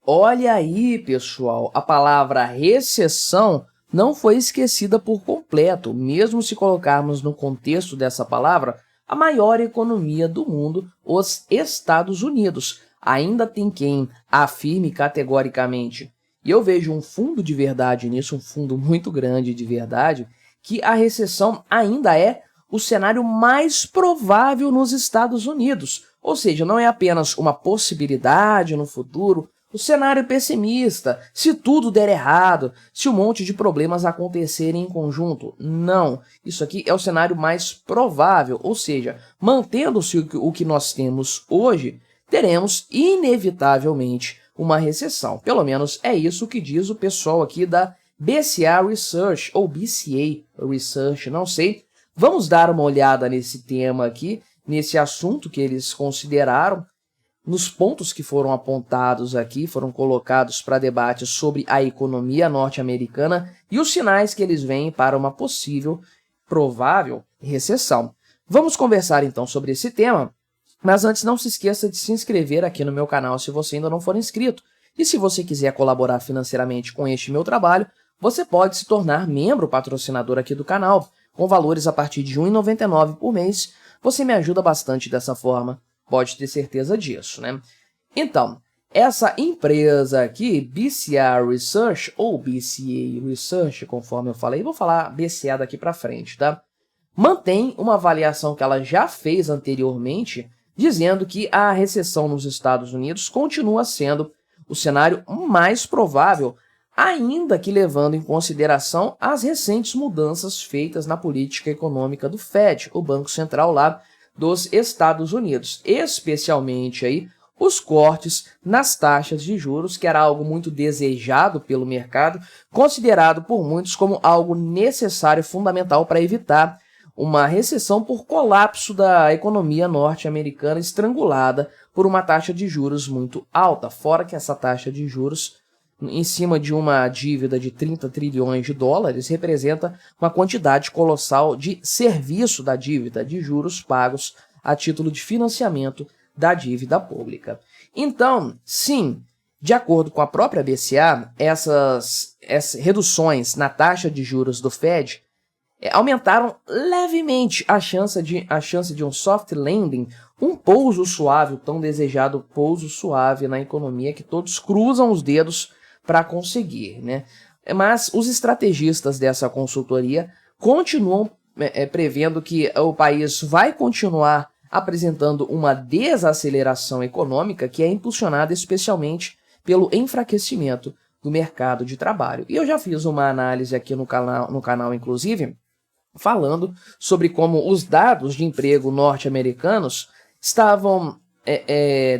Olha aí, pessoal, a palavra recessão não foi esquecida por completo, mesmo se colocarmos no contexto dessa palavra, a maior economia do mundo, os Estados Unidos. Ainda tem quem afirme categoricamente, e eu vejo um fundo de verdade nisso, um fundo muito grande de verdade, que a recessão ainda é o cenário mais provável nos Estados Unidos. Ou seja, não é apenas uma possibilidade no futuro, o cenário pessimista, se tudo der errado, se um monte de problemas acontecerem em conjunto. Não, isso aqui é o cenário mais provável, ou seja, mantendo-se o que nós temos hoje, teremos inevitavelmente uma recessão. Pelo menos é isso que diz o pessoal aqui da BCA Research, ou BCA Research, não sei. Vamos dar uma olhada nesse tema aqui, nesse assunto que eles consideraram, nos pontos que foram apontados aqui, foram colocados para debate sobre a economia norte-americana e os sinais que eles veem para uma possível, provável recessão. Vamos conversar então sobre esse tema, mas antes não se esqueça de se inscrever aqui no meu canal se você ainda não for inscrito. E se você quiser colaborar financeiramente com este meu trabalho, você pode se tornar membro patrocinador aqui do canal, com valores a partir de R$ 1,99 por mês. Você me ajuda bastante dessa forma. Pode ter certeza disso, né? Então, essa empresa aqui, BCA Research, ou BCA Research, conforme eu falei, vou falar BCA daqui para frente, tá? Mantém uma avaliação que ela já fez anteriormente, dizendo que a recessão nos Estados Unidos continua sendo o cenário mais provável, ainda que levando em consideração as recentes mudanças feitas na política econômica do Fed, o Banco Central lá dos Estados Unidos, especialmente aí os cortes nas taxas de juros, que era algo muito desejado pelo mercado, considerado por muitos como algo necessário, fundamental para evitar uma recessão por colapso da economia norte-americana estrangulada por uma taxa de juros muito alta, fora que essa taxa de juros em cima de uma dívida de 30 trilhões de dólares, representa uma quantidade colossal de serviço da dívida, de juros pagos a título de financiamento da dívida pública. Então, sim, de acordo com a própria BCA, essas reduções na taxa de juros do Fed aumentaram levemente a chance de um soft landing, um pouso suave, o tão desejado pouso suave na economia que todos cruzam os dedos para conseguir, né? Mas os estrategistas dessa consultoria continuam prevendo que o país vai continuar apresentando uma desaceleração econômica que é impulsionada especialmente pelo enfraquecimento do mercado de trabalho. E eu já fiz uma análise aqui no canal inclusive, falando sobre como os dados de emprego norte-americanos estavam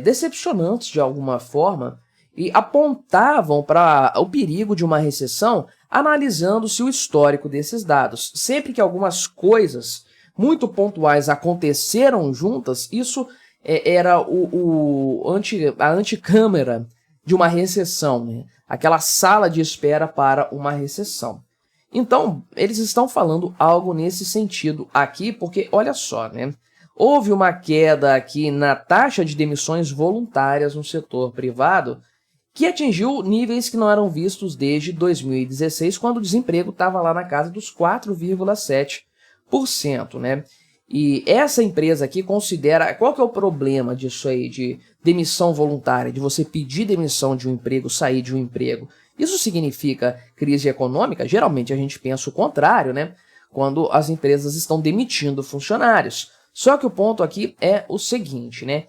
decepcionantes de alguma forma, e apontavam para o perigo de uma recessão, analisando-se o histórico desses dados. Sempre que algumas coisas muito pontuais aconteceram juntas, isso era a anticâmara de uma recessão, né? Aquela sala de espera para uma recessão. Então, eles estão falando algo nesse sentido aqui, porque, olha só, né? Houve uma queda aqui na taxa de demissões voluntárias no setor privado, que atingiu níveis que não eram vistos desde 2016, quando o desemprego estava lá na casa dos 4,7%, né? E essa empresa aqui considera... Qual que é o problema disso aí, de demissão voluntária, de você pedir demissão de um emprego, sair de um emprego? Isso significa crise econômica? Geralmente a gente pensa o contrário, né? Quando as empresas estão demitindo funcionários. Só que o ponto aqui é o seguinte, né?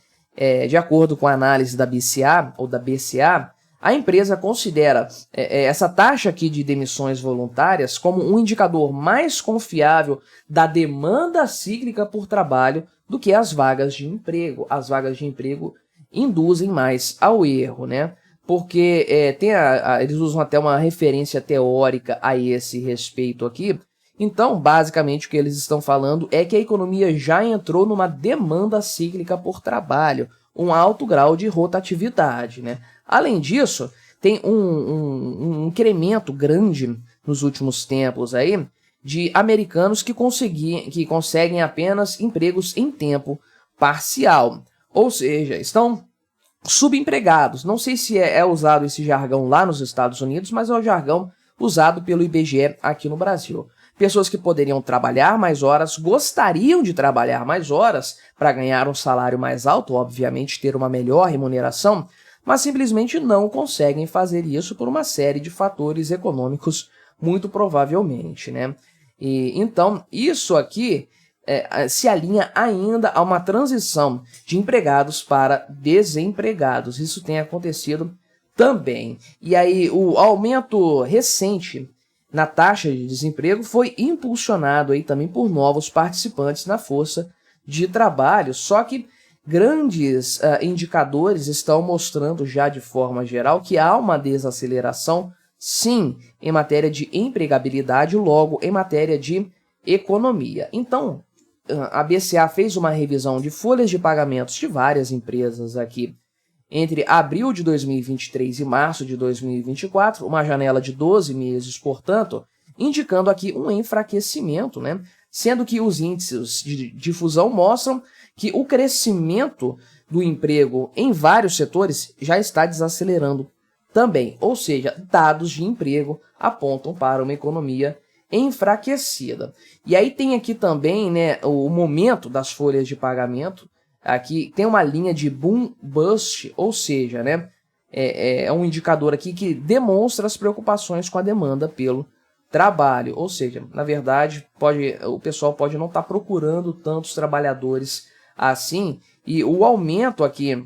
De acordo com a análise da BCA, ou da BCA, a empresa considera essa taxa aqui de demissões voluntárias como um indicador mais confiável da demanda cíclica por trabalho do que as vagas de emprego. As vagas de emprego induzem mais ao erro, né? Porque eles usam até uma referência teórica a esse respeito aqui. Então, basicamente, o que eles estão falando é que a economia já entrou numa demanda cíclica por trabalho, um alto grau de rotatividade, né? Além disso, tem um incremento grande nos últimos tempos aí de americanos que conseguem apenas empregos em tempo parcial. Ou seja, estão subempregados. Não sei se é usado esse jargão lá nos Estados Unidos, mas é o jargão usado pelo IBGE aqui no Brasil. Pessoas que poderiam trabalhar mais horas, gostariam de trabalhar mais horas para ganhar um salário mais alto, obviamente ter uma melhor remuneração, mas simplesmente não conseguem fazer isso por uma série de fatores econômicos, muito provavelmente, né? Então, isso aqui se alinha ainda a uma transição de empregados para desempregados. Isso tem acontecido também. E aí, o aumento recente na taxa de desemprego foi impulsionado aí também por novos participantes na força de trabalho, só que grandes indicadores estão mostrando já de forma geral que há uma desaceleração, sim, em matéria de empregabilidade, logo em matéria de economia. Então, a BCA fez uma revisão de folhas de pagamentos de várias empresas aqui entre abril de 2023 e março de 2024, uma janela de 12 meses, portanto, indicando aqui um enfraquecimento, né? Sendo que os índices de difusão mostram que o crescimento do emprego em vários setores já está desacelerando também, ou seja, dados de emprego apontam para uma economia enfraquecida. E aí tem aqui também, né, o momento das folhas de pagamento. Aqui tem uma linha de boom bust, ou seja, né, é um indicador aqui que demonstra as preocupações com a demanda pelo trabalho, ou seja, na verdade, o pessoal pode não estar procurando tantos trabalhadores assim, e o aumento aqui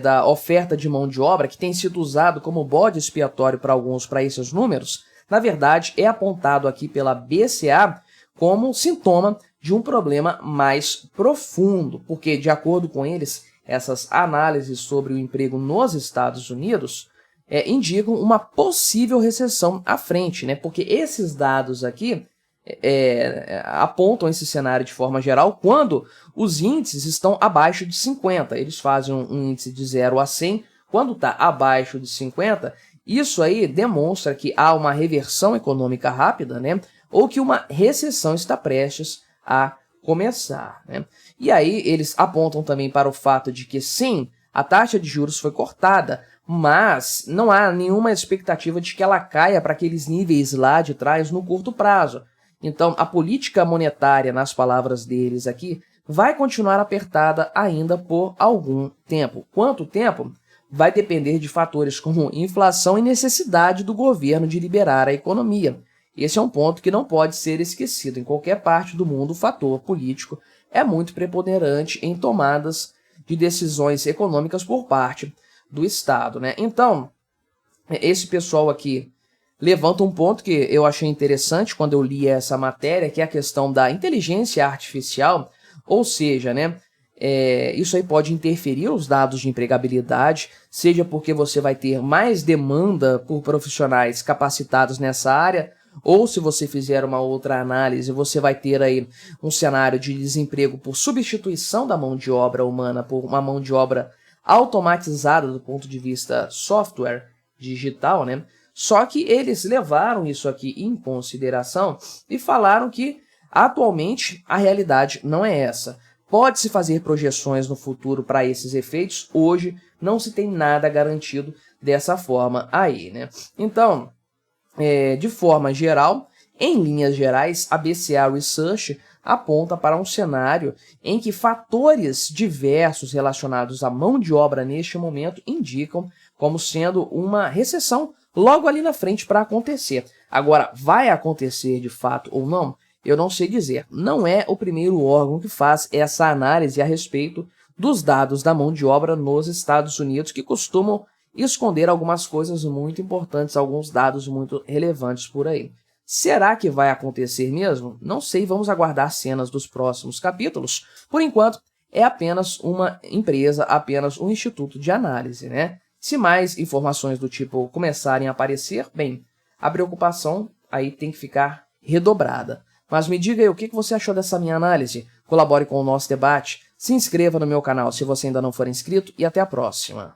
da oferta de mão de obra, que tem sido usado como bode expiatório para alguns para esses números, na verdade, é apontado aqui pela BCA como sintoma de um problema mais profundo, porque, de acordo com eles, essas análises sobre o emprego nos Estados Unidos indicam uma possível recessão à frente, né? Porque esses dados aqui apontam esse cenário de forma geral quando os índices estão abaixo de 50. Eles fazem um índice de 0 a 100. Quando está abaixo de 50, isso aí demonstra que há uma reversão econômica rápida, né? Ou que uma recessão está prestes a começar, né? E aí eles apontam também para o fato de que, sim, a taxa de juros foi cortada, mas não há nenhuma expectativa de que ela caia para aqueles níveis lá de trás no curto prazo. Então, a política monetária, nas palavras deles aqui, vai continuar apertada ainda por algum tempo. Quanto tempo? Vai depender de fatores como inflação e necessidade do governo de liberar a economia. Esse é um ponto que não pode ser esquecido. Em qualquer parte do mundo, o fator político é muito preponderante em tomadas de decisões econômicas por parte do Estado, né? Então, esse pessoal aqui levanta um ponto que eu achei interessante quando eu li essa matéria, que é a questão da inteligência artificial, ou seja, né, isso aí pode interferir os dados de empregabilidade, seja porque você vai ter mais demanda por profissionais capacitados nessa área, ou se você fizer uma outra análise, você vai ter aí um cenário de desemprego por substituição da mão de obra humana por uma mão de obra automatizada do ponto de vista software digital, né? Só que eles levaram isso aqui em consideração e falaram que atualmente a realidade não é essa. Pode-se fazer projeções no futuro para esses efeitos, hoje não se tem nada garantido dessa forma aí, né? Então, de forma geral, em linhas gerais, a BCA Research aponta para um cenário em que fatores diversos relacionados à mão de obra neste momento indicam como sendo uma recessão logo ali na frente para acontecer. Agora, vai acontecer de fato ou não? Eu não sei dizer. Não é o primeiro órgão que faz essa análise a respeito dos dados da mão de obra nos Estados Unidos, que costumam esconder algumas coisas muito importantes, alguns dados muito relevantes por aí. Será que vai acontecer mesmo? Não sei, vamos aguardar cenas dos próximos capítulos. Por enquanto, é apenas uma empresa, apenas um instituto de análise, né? Se mais informações do tipo começarem a aparecer, bem, a preocupação aí tem que ficar redobrada. Mas me diga aí o que você achou dessa minha análise, colabore com o nosso debate, se inscreva no meu canal se você ainda não for inscrito e até a próxima.